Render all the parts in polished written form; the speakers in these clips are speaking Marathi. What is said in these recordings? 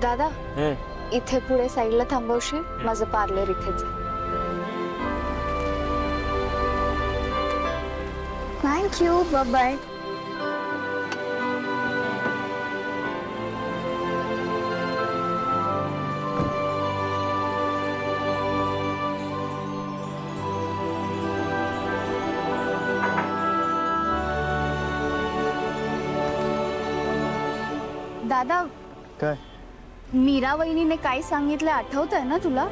दादा इथे पुढे साईडला थांबवशील, माझं पार्लर इथेच आहे. Thank you, bye bye. दादा काय मीरा वहिनीने काय सांगितलं आठवतंय ना तुला?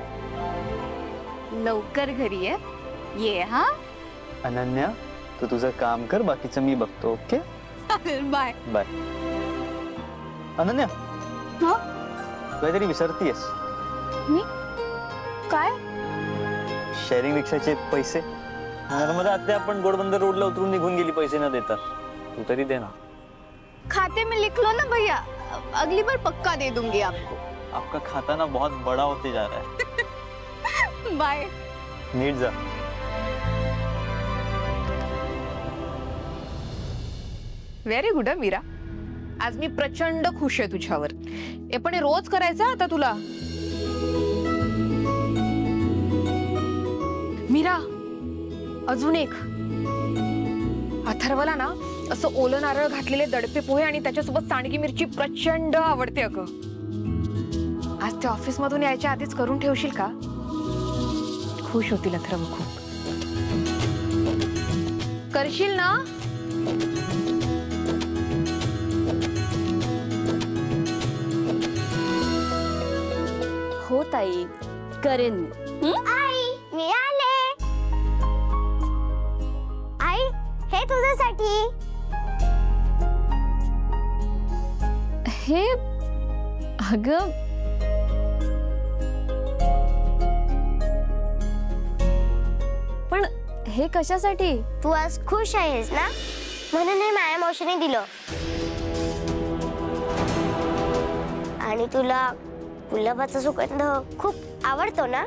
लवकर घरी ये. हा अनन्या, तू तुझं काम कर, बाकीचं मी बघतो. Okay bye bye. अनन्या, हा काहीतरी विसरतीयस. मी काय? शेअरिंग रिक्षाचे पैसे. नर्मदा आत्या आपण गोडबंदर रोडला उतरून निघून गेली पैसे न देता. तू तरी दे ना. खाते में लिख लो ना भैया, अगली बार पक्का दे दूंगी आपको. आपका खाता ना बहुत बड़ा होते जा रहा है. बाय. नीट जा. व्हेरी गुड मीरा, आज मी प्रचंड खुश आहे तुझ्यावर. हे पण रोज करायचं आता तुला. मीरा, अजून एक. अथर्वला ना असं ओलं नारळ घातलेले दडपे पोहे आणि त्याच्यासोबत सांडगी मिरची प्रचंड आवडते अगं. आज ते ऑफिस मधून यायच्या आधीच करून ठेवशील का? खुश होतील अथर्व खूप. करशील ना? हो ताई, करेन. आई, मी आले. आई, हे तुझ्यासाठी. हे अगं पण हे कशासाठी? तू आज खुश आहेस ना, म्हणून हे माया मावशीने दिलं. आणि तुला गुलाबाचा सुगंध खूप आवडतो ना?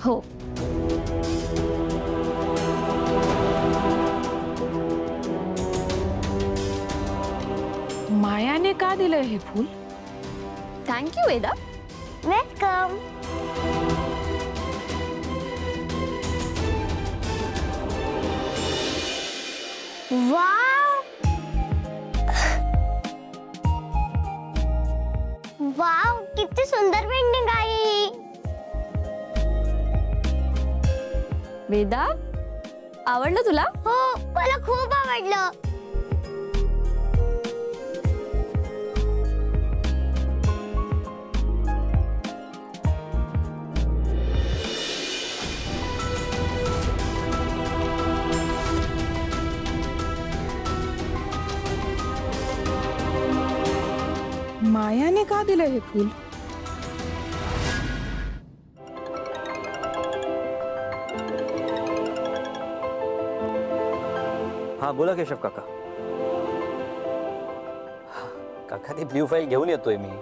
हो. मायाने का दिलंय हे फूल? Thank you Veda. Welcome. Wow, wow, किती सुंदर पेंटिंग आहे. वेदा, आवडलं तुला? हो, मला खूप आवडलं. मायाने का दिलंय हे फूल? हा बोला केशव काका. काका ती ब्ल्यू फाईल घेऊन येतोय मी.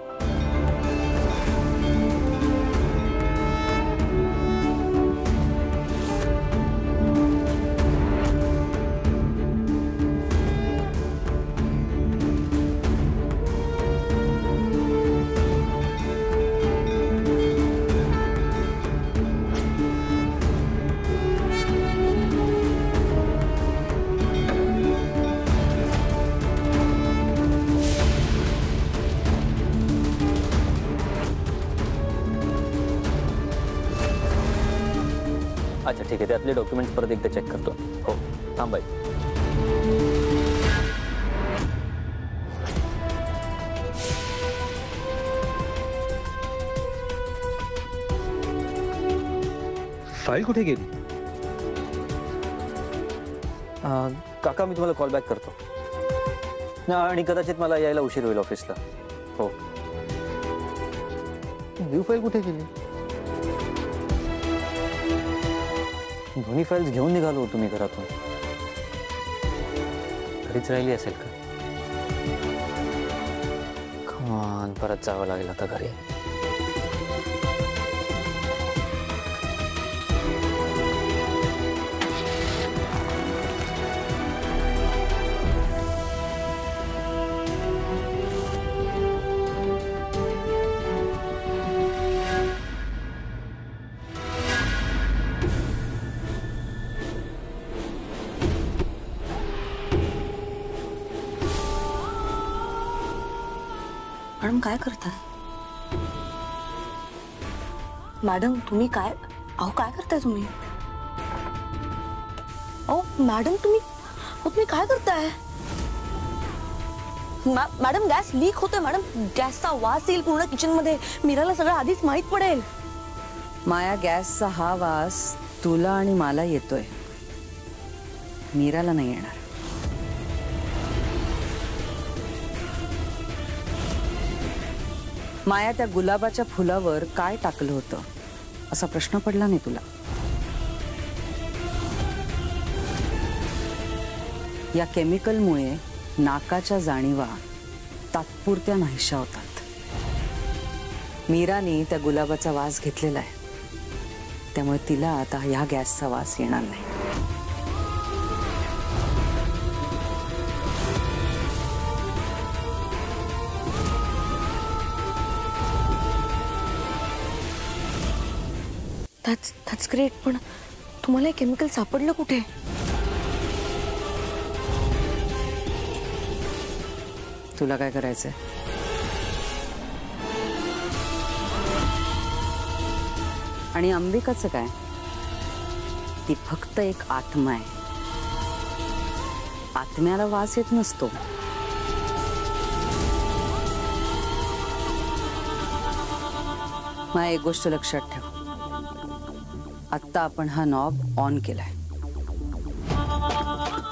अच्छा ठीक आहे, त्यातले डॉक्युमेंट्स परत एकदा चेक करतो. हो थांबाय. फाईल कुठे गेली? काका मी तुम्हाला कॉल बॅक करतो. आणि कदाचित मला यायला उशीर होईल ऑफिसला. हो. ब्ल्यू फाईल कुठे गेली? दोन्ही फाइल्स घेऊन निघालो होतो मी घरातून. घरीच राहिली असेल का? कमान, परत जावं लागेल आता घरी. मॅडम काय करताय? मॅडम तुम्ही काय काय करताय तुम्ही? मॅडम तुम्ही काय करताय? मॅडम गॅस लीक होतोय मॅडम. गॅसचा वास येईल पूर्ण किचन मध्ये. मीराला सगळं आधीच माहित पडेल. माया, गॅसचा हा वास तुला आणि मला येतोय, मीराला नाही येणार. माया, त्या गुलाबाच्या फुलावर काय टाकलं होतं असा प्रश्न पडला नाही तुला? या केमिकलमुळे नाकाच्या जाणीवा तात्पुरत्या नाहीशा होतात. मीराने त्या गुलाबाचा वास घेतलेला आहे, त्यामुळे तिला आता ह्या गॅसचा वास येणार नाही. That's great. पण तुम्हाला हे केमिकल सापडलं कुठे? तुला काय करायचंय? आणि अंबिकाचं काय? ती फक्त एक आत्मा आहे. आत्म्याला वास येत नसतो. मला एक गोष्ट लक्षात ठेव, आत्ता आपण हा नॉब ऑन केलाय.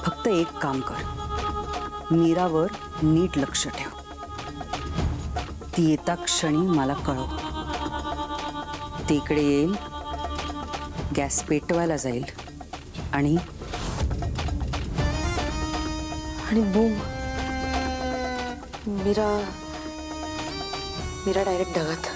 फक्त एक काम कर, मीरावर नीट लक्ष ठेव. ती येता क्षणी मला कळव. ती इकडे येईल, गॅस पेटवायला जाईल आणि बूम, मीरा डायरेक्ट ढगात.